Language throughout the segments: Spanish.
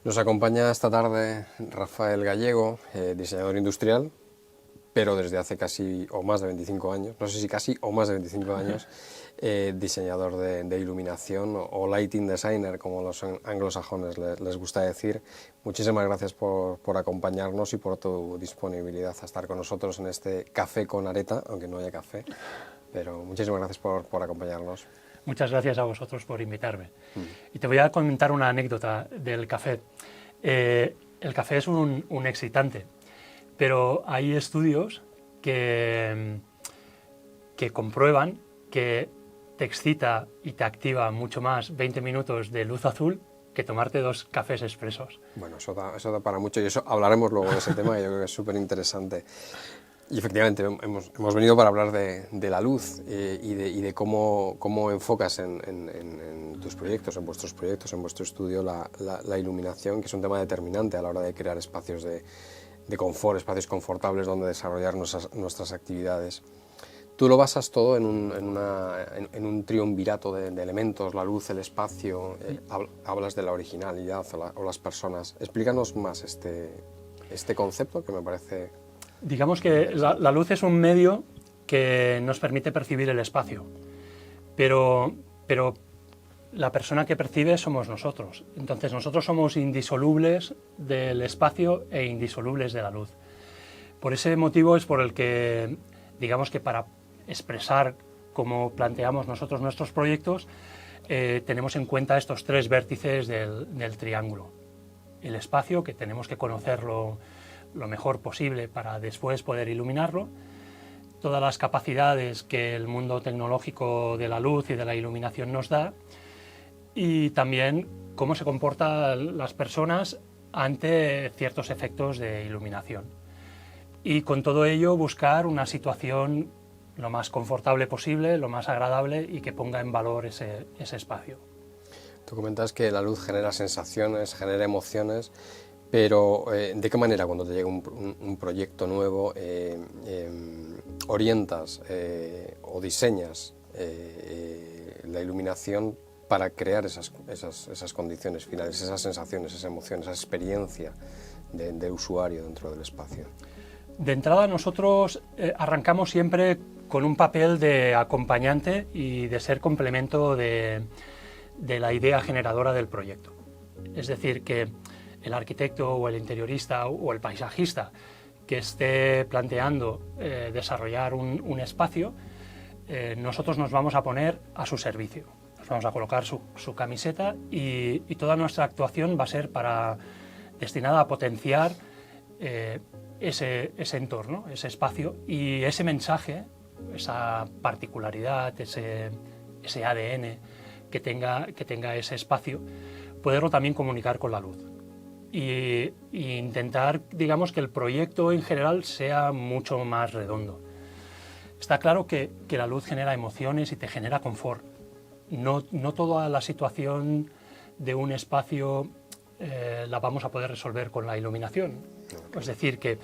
Nos acompaña esta tarde Rafael Gallego, diseñador industrial, pero desde hace casi o más de 25 años, no sé si casi o más de 25 años, diseñador de iluminación o lighting designer, como los anglosajones les gusta decir. Muchísimas gracias por acompañarnos y por tu disponibilidad a estar con nosotros en este café con areta, aunque no haya café, pero muchísimas gracias por acompañarnos. Muchas gracias a vosotros por invitarme. Y te voy a comentar una anécdota del café. El café es un excitante, pero hay estudios que comprueban que te excita y te activa mucho más 20 minutos de luz azul que tomarte 2 cafés expresos. Bueno, eso da para mucho y eso hablaremos luego de ese tema, que yo creo que es súper interesante. Y efectivamente hemos venido para hablar de la luz y de cómo enfocas en tus proyectos, en vuestros proyectos, en vuestro estudio la iluminación, que es un tema determinante a la hora de crear espacios de confort, espacios confortables donde desarrollar nuestras actividades. Tú lo basas todo en un triunvirato de elementos, la luz, el espacio, hablas de la originalidad o las personas. Explícanos más este concepto que me parece... Digamos que la luz es un medio que nos permite percibir el espacio, pero la persona que percibe somos nosotros. Entonces nosotros somos indisolubles del espacio e indisolubles de la luz. Por ese motivo es por el que, digamos que para expresar cómo planteamos nosotros nuestros proyectos, tenemos en cuenta estos 3 vértices del triángulo. El espacio, que tenemos que conocerlo lo mejor posible para después poder iluminarlo, todas las capacidades que el mundo tecnológico de la luz y de la iluminación nos da, y también cómo se comportan las personas ante ciertos efectos de iluminación. Y con todo ello buscar una situación lo más confortable posible, lo más agradable y que ponga en valor ese espacio. Tú comentas que la luz genera sensaciones, genera emociones, pero ¿de qué manera cuando te llega un proyecto nuevo orientas o diseñas la iluminación para crear esas condiciones finales, esas sensaciones, esa emoción, esa experiencia de usuario dentro del espacio? De entrada nosotros arrancamos siempre con un papel de acompañante y de ser complemento de la idea generadora del proyecto. Es decir, que el arquitecto o el interiorista o el paisajista que esté planteando desarrollar un espacio, nosotros nos vamos a poner a su servicio. Nos vamos a colocar su camiseta y toda nuestra actuación va a ser destinada a potenciar ese entorno, ese espacio y ese mensaje, esa particularidad, ese ADN que tenga ese espacio, poderlo también comunicar con la luz. Y intentar, digamos, que el proyecto en general sea mucho más redondo. Está claro que la luz genera emociones y te genera confort. No toda la situación de un espacio la vamos a poder resolver con la iluminación. Es decir, que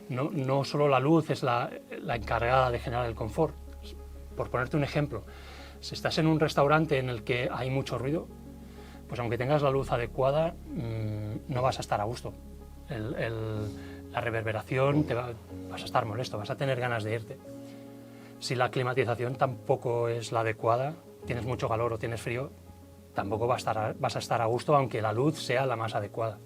no solo la luz es la encargada de generar el confort. Por ponerte un ejemplo, si estás en un restaurante en el que hay mucho ruido, pues aunque tengas la luz adecuada, no vas a estar a gusto. La reverberación, vas a estar molesto, vas a tener ganas de irte. Si la climatización tampoco es la adecuada, tienes mucho calor o tienes frío, tampoco vas a estar a gusto, aunque la luz sea la más adecuada.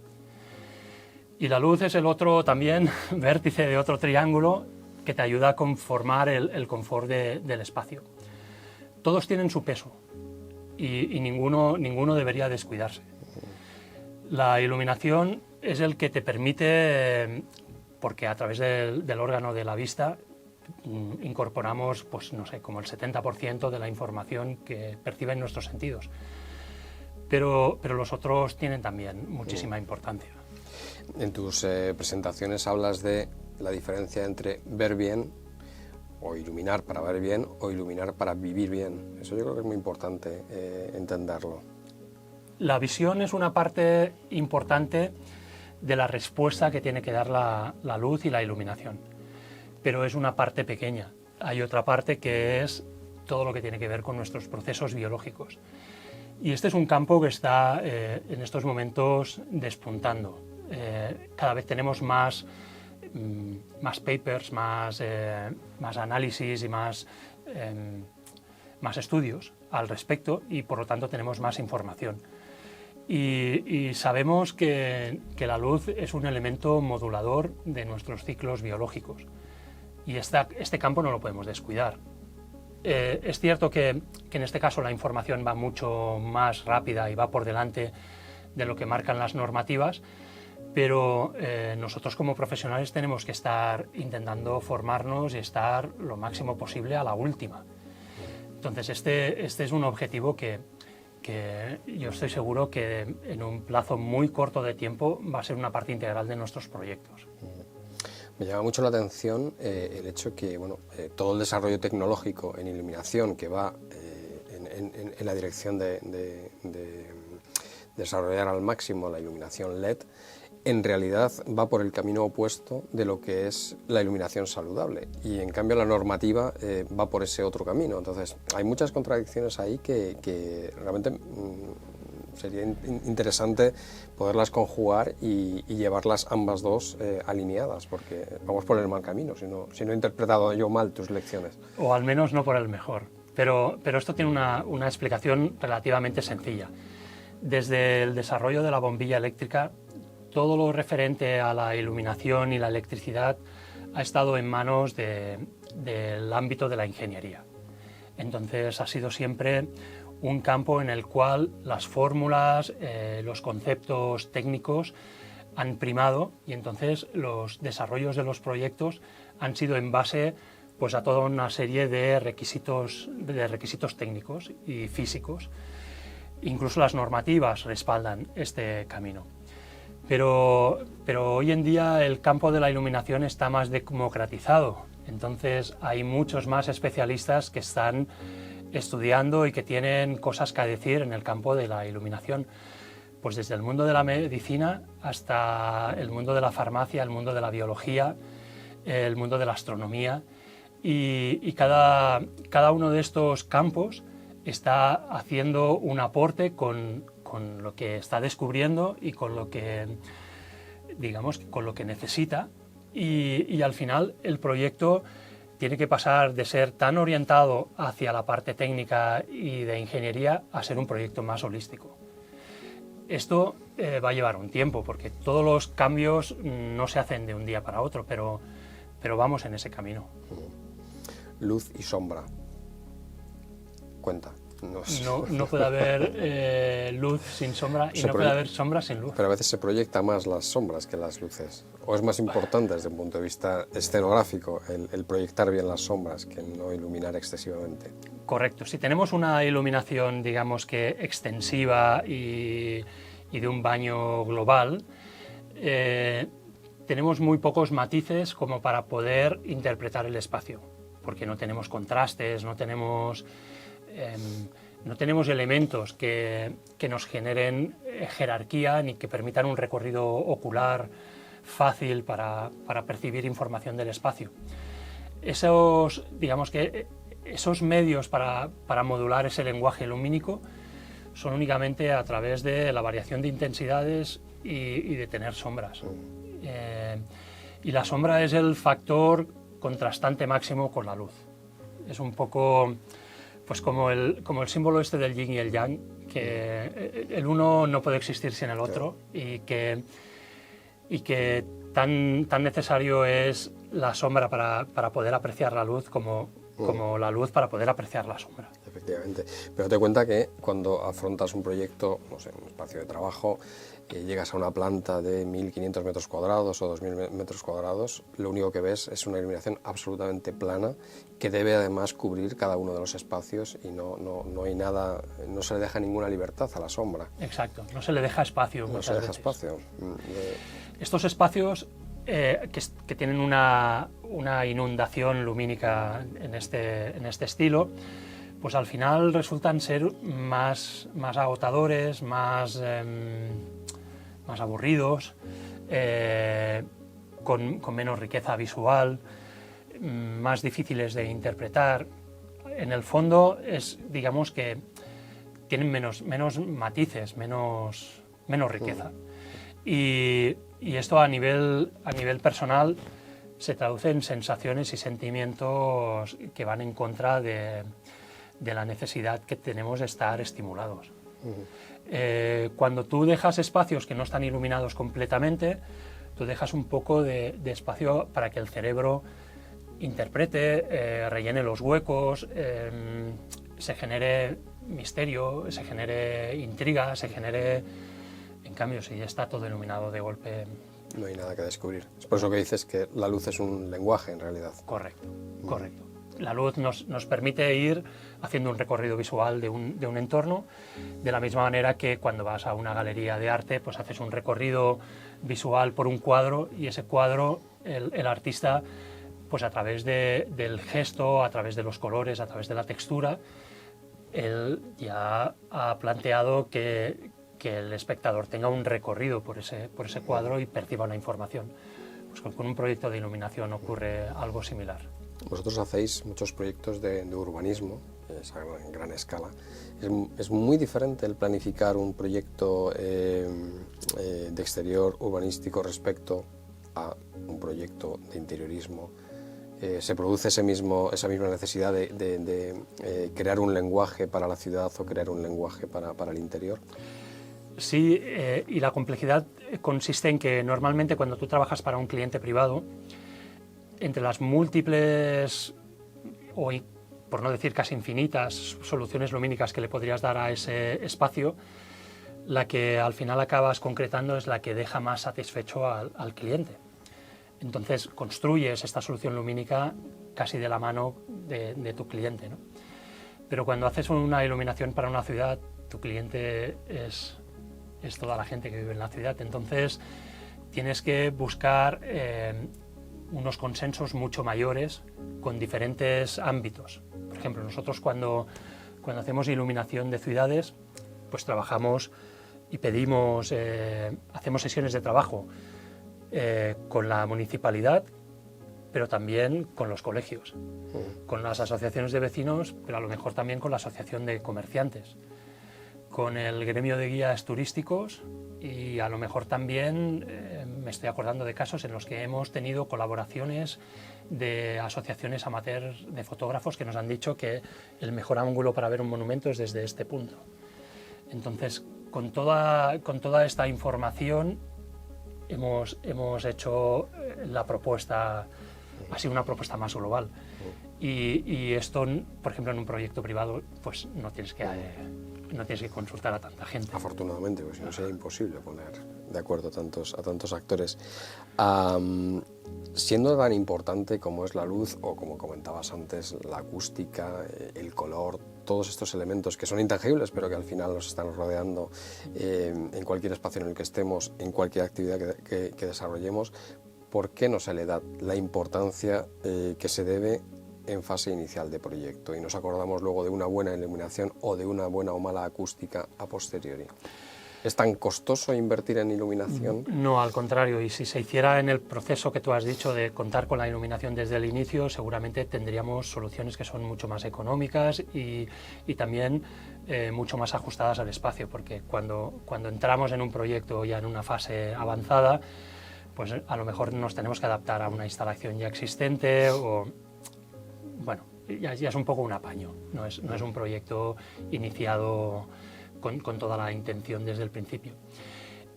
Y la luz es el otro también vértice de otro triángulo que te ayuda a conformar el confort del espacio. Todos tienen su peso y ninguno debería descuidarse. La iluminación es el que te permite, porque a través del órgano de la vista incorporamos, pues no sé, como el 70% de la información que perciben nuestros sentidos. Pero los otros tienen también muchísima importancia. En tus presentaciones hablas de la diferencia entre ver bien o iluminar para ver bien o iluminar para vivir bien. Eso yo creo que es muy importante entenderlo. La visión es una parte importante de la respuesta que tiene que dar la luz y la iluminación, pero es una parte pequeña. Hay otra parte que es todo lo que tiene que ver con nuestros procesos biológicos. Y este es un campo que está en estos momentos despuntando. Cada vez tenemos más papers, más análisis y más estudios al respecto, y por lo tanto tenemos más información. Y sabemos que la luz es un elemento modulador de nuestros ciclos biológicos, y este campo no lo podemos descuidar. Es cierto que en este caso la información va mucho más rápida y va por delante de lo que marcan las normativas, pero nosotros como profesionales tenemos que estar intentando formarnos y estar lo máximo posible a la última. Entonces este es un objetivo que yo estoy seguro que en un plazo muy corto de tiempo va a ser una parte integral de nuestros proyectos. Me llama mucho la atención el hecho que todo el desarrollo tecnológico en iluminación que va en la dirección de desarrollar al máximo la iluminación LED, en realidad va por el camino opuesto de lo que es la iluminación saludable, y en cambio la normativa va por ese otro camino. Entonces hay muchas contradicciones ahí que realmente sería interesante poderlas conjugar y llevarlas ambas dos alineadas, porque vamos por el mal camino, si no he interpretado yo mal tus lecciones. O al menos no por el mejor, pero esto tiene una explicación relativamente sencilla. Desde el desarrollo de la bombilla eléctrica, todo lo referente a la iluminación y la electricidad ha estado en manos del ámbito de la ingeniería. Entonces ha sido siempre un campo en el cual las fórmulas, los conceptos técnicos han primado, y entonces los desarrollos de los proyectos han sido en base pues, a toda una serie de requisitos técnicos y físicos. Incluso las normativas respaldan este camino. Pero hoy en día el campo de la iluminación está más democratizado, entonces hay muchos más especialistas que están estudiando y que tienen cosas que decir en el campo de la iluminación, pues desde el mundo de la medicina hasta el mundo de la farmacia, el mundo de la biología, el mundo de la astronomía, y cada uno de estos campos está haciendo un aporte con lo que está descubriendo y con lo que, digamos, con lo que necesita, y al final el proyecto tiene que pasar de ser tan orientado hacia la parte técnica y de ingeniería a ser un proyecto más holístico. Esto va a llevar un tiempo, porque todos los cambios no se hacen de un día para otro, pero vamos en ese camino. Luz y sombra. Cuenta. No puede haber luz sin sombra, y no puede haber sombra sin luz. Pero a veces se proyecta más las sombras que las luces. ¿O es más importante desde un punto de vista escenográfico el proyectar bien las sombras que no iluminar excesivamente? Correcto. Si tenemos una iluminación, digamos que extensiva y de un baño global, tenemos muy pocos matices como para poder interpretar el espacio, porque no tenemos contrastes, no tenemos elementos que nos generen jerarquía ni que permitan un recorrido ocular fácil para percibir información del espacio. Digamos que esos medios para modular ese lenguaje lumínico son únicamente a través de la variación de intensidades y de tener sombras. Y la sombra es el factor contrastante máximo con la luz. Es un poco pues como el símbolo este del yin y el yang, que el uno no puede existir sin el otro, y que tan necesario es la sombra para poder apreciar la luz como la luz para poder apreciar la sombra. Efectivamente. Pero te cuenta que cuando afrontas un proyecto, no sé, un espacio de trabajo, llegas a una planta de 1.500 metros cuadrados o 2.000 metros cuadrados, lo único que ves es una iluminación absolutamente plana que debe además cubrir cada uno de los espacios, y no hay nada, no se le deja ninguna libertad a la sombra. Exacto, no se le deja espacio. No se le deja espacio. Estos espacios que tienen una inundación lumínica en este estilo, pues al final resultan ser más agotadores, más aburridos, con menos riqueza visual, más difíciles de interpretar. En el fondo digamos que tienen menos matices, menos riqueza. Y esto a nivel personal se traduce en sensaciones y sentimientos que van en contra de la necesidad que tenemos de estar estimulados. Cuando tú dejas espacios que no están iluminados completamente, tú dejas un poco de espacio para que el cerebro interprete, rellene los huecos, se genere misterio, se genere intriga, se genere... En cambio, si está todo iluminado de golpe... No hay nada que descubrir. Es por eso que dices que la luz es un lenguaje, en realidad. Correcto, correcto. La luz nos permite ir haciendo un recorrido visual de un entorno, de la misma manera que cuando vas a una galería de arte, pues haces un recorrido visual por un cuadro, y ese cuadro, el artista, pues a través del gesto, a través de los colores, a través de la textura, él ya ha planteado que el espectador tenga un recorrido por ese cuadro y perciba una información. Pues con un proyecto de iluminación ocurre algo similar. Vosotros hacéis muchos proyectos de urbanismo, en gran escala. Es muy diferente el planificar un proyecto de exterior urbanístico respecto a un proyecto de interiorismo. ¿Se produce esa misma necesidad de crear un lenguaje para la ciudad o crear un lenguaje para el interior? Sí, y la complejidad consiste en que normalmente cuando tú trabajas para un cliente privado, entre las múltiples, o por no decir casi infinitas, soluciones lumínicas que le podrías dar a ese espacio, la que al final acabas concretando es la que deja más satisfecho al cliente. Entonces construyes esta solución lumínica casi de la mano de tu cliente, ¿no? Pero cuando haces una iluminación para una ciudad, tu cliente es toda la gente que vive en la ciudad. Entonces tienes que buscar unos consensos mucho mayores con diferentes ámbitos. Por ejemplo, nosotros cuando hacemos iluminación de ciudades, pues trabajamos y pedimos, hacemos sesiones de trabajo con la municipalidad, pero también con los colegios, con las asociaciones de vecinos, pero a lo mejor también con la asociación de comerciantes, con el gremio de guías turísticos, y a lo mejor también me estoy acordando de casos en los que hemos tenido colaboraciones de asociaciones amateur de fotógrafos que nos han dicho que el mejor ángulo para ver un monumento es desde este punto. Entonces, con toda esta información hemos hecho la propuesta, ha sido una propuesta más global. Y esto, por ejemplo, en un proyecto privado, pues no tienes que consultar a tanta gente. Afortunadamente, pues si no sería imposible poner de acuerdo a tantos actores. Siendo tan importante como es la luz, o como comentabas antes, la acústica, el color, todos estos elementos que son intangibles, pero que al final nos están rodeando en cualquier espacio en el que estemos, en cualquier actividad que desarrollemos, ¿por qué no se le da la importancia que se debe en fase inicial de proyecto y nos acordamos luego de una buena iluminación o de una buena o mala acústica a posteriori? ¿Es tan costoso invertir en iluminación? No, al contrario, y si se hiciera en el proceso que tú has dicho de contar con la iluminación desde el inicio, seguramente tendríamos soluciones que son mucho más económicas y también mucho más ajustadas al espacio, porque cuando entramos en un proyecto ya en una fase avanzada, pues a lo mejor nos tenemos que adaptar a una instalación ya existente, o bueno, ya es un poco un apaño, no es un proyecto iniciado con toda la intención desde el principio.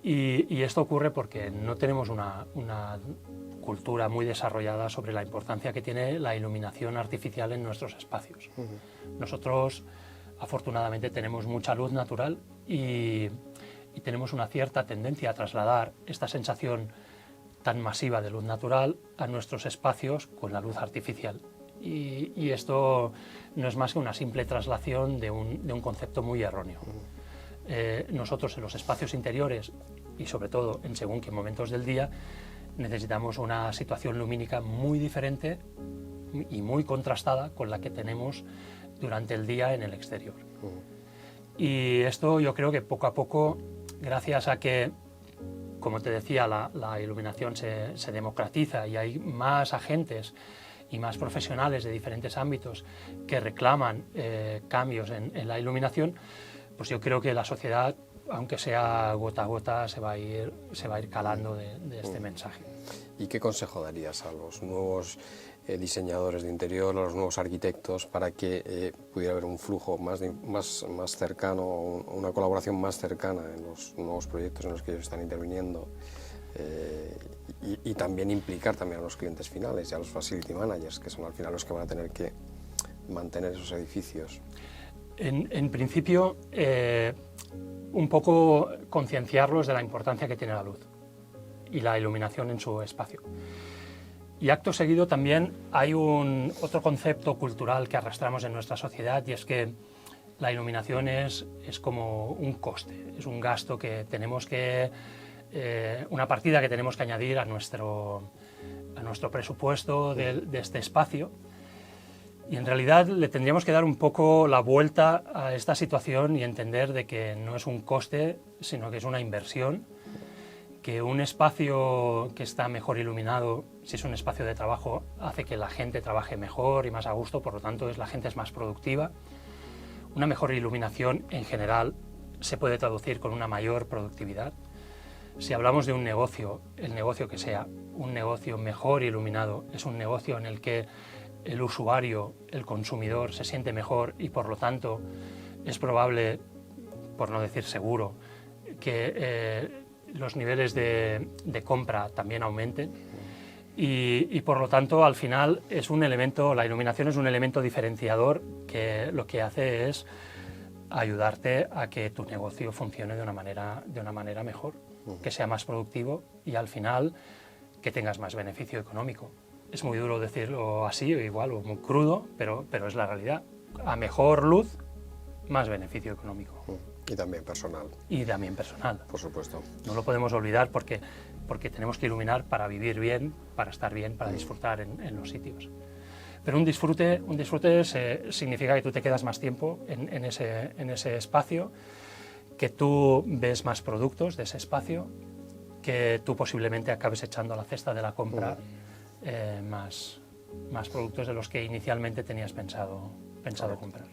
Y esto ocurre porque no tenemos una cultura muy desarrollada sobre la importancia que tiene la iluminación artificial en nuestros espacios. Nosotros, afortunadamente, tenemos mucha luz natural y tenemos una cierta tendencia a trasladar esta sensación tan masiva de luz natural a nuestros espacios con la luz artificial. Y esto no es más que una simple traslación de un concepto muy erróneo. Nosotros en los espacios interiores, y sobre todo en según qué momentos del día, necesitamos una situación lumínica muy diferente y muy contrastada con la que tenemos durante el día en el exterior. Y esto yo creo que poco a poco, gracias a que, como te decía, la iluminación se democratiza y hay más agentes y más profesionales de diferentes ámbitos que reclaman cambios en la iluminación, pues yo creo que la sociedad, aunque sea gota a gota, se va a ir calando de este mensaje. ¿Y qué consejo darías a los nuevos diseñadores de interior, a los nuevos arquitectos, para que pudiera haber un flujo más cercano, una colaboración más cercana en los nuevos proyectos en los que ellos están interviniendo, y también implicar también a los clientes finales y a los facility managers, que son al final los que van a tener que mantener esos edificios? En principio, un poco concienciarlos de la importancia que tiene la luz y la iluminación en su espacio. Y acto seguido también hay otro concepto cultural que arrastramos en nuestra sociedad, y es que la iluminación es como un coste, es un gasto que tenemos que, una partida que tenemos que añadir a nuestro presupuesto de este espacio. Y en realidad le tendríamos que dar un poco la vuelta a esta situación y entender de que no es un coste, sino que es una inversión, que un espacio que está mejor iluminado, si es un espacio de trabajo, hace que la gente trabaje mejor y más a gusto, por lo tanto la gente es más productiva. Una mejor iluminación en general se puede traducir con una mayor productividad. Si hablamos de un negocio, el negocio que sea, un negocio mejor iluminado es un negocio en el que el usuario, el consumidor, se siente mejor y por lo tanto es probable, por no decir seguro, que los niveles de compra también aumenten y por lo tanto al final es un elemento, la iluminación es un elemento diferenciador que lo que hace es ayudarte a que tu negocio funcione de una manera mejor, que sea más productivo y al final que tengas más beneficio económico. Es muy duro decirlo así, o igual, o muy crudo, pero es la realidad. A mejor luz, más beneficio económico. Y también personal. Y también personal. Por supuesto. No lo podemos olvidar porque tenemos que iluminar para vivir bien, para estar bien, para disfrutar en los sitios. Pero un disfrute significa que tú te quedas más tiempo en ese espacio, que tú ves más productos de ese espacio, que tú posiblemente acabes echando a la cesta de la compra más productos de los que inicialmente tenías pensado comprar.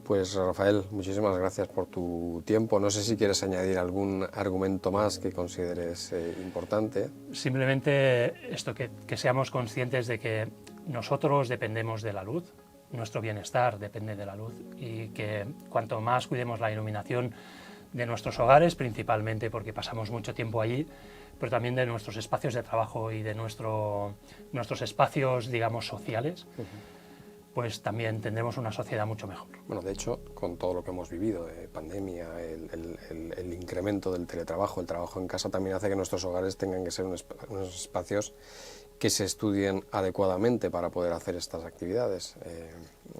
Pues Rafael, muchísimas gracias por tu tiempo. No sé si quieres añadir algún argumento más que consideres importante. Simplemente esto, que seamos conscientes de que nosotros dependemos de la luz, nuestro bienestar depende de la luz, y que cuanto más cuidemos la iluminación de nuestros hogares, principalmente porque pasamos mucho tiempo allí, pero también de nuestros espacios de trabajo y de nuestros espacios, digamos, sociales, pues también tendremos una sociedad mucho mejor. Bueno, de hecho, con todo lo que hemos vivido, pandemia, el incremento del teletrabajo, el trabajo en casa, también hace que nuestros hogares tengan que ser unos espacios que se estudien adecuadamente para poder hacer estas actividades.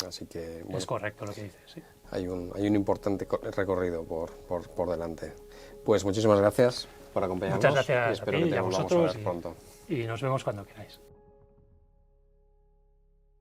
Así que, bueno, es correcto lo que dices, sí. Hay un importante recorrido por delante. Pues muchísimas gracias por acompañarnos. Muchas gracias y espero a ti que te y a volvamos vosotros a ver pronto. Y nos vemos cuando queráis.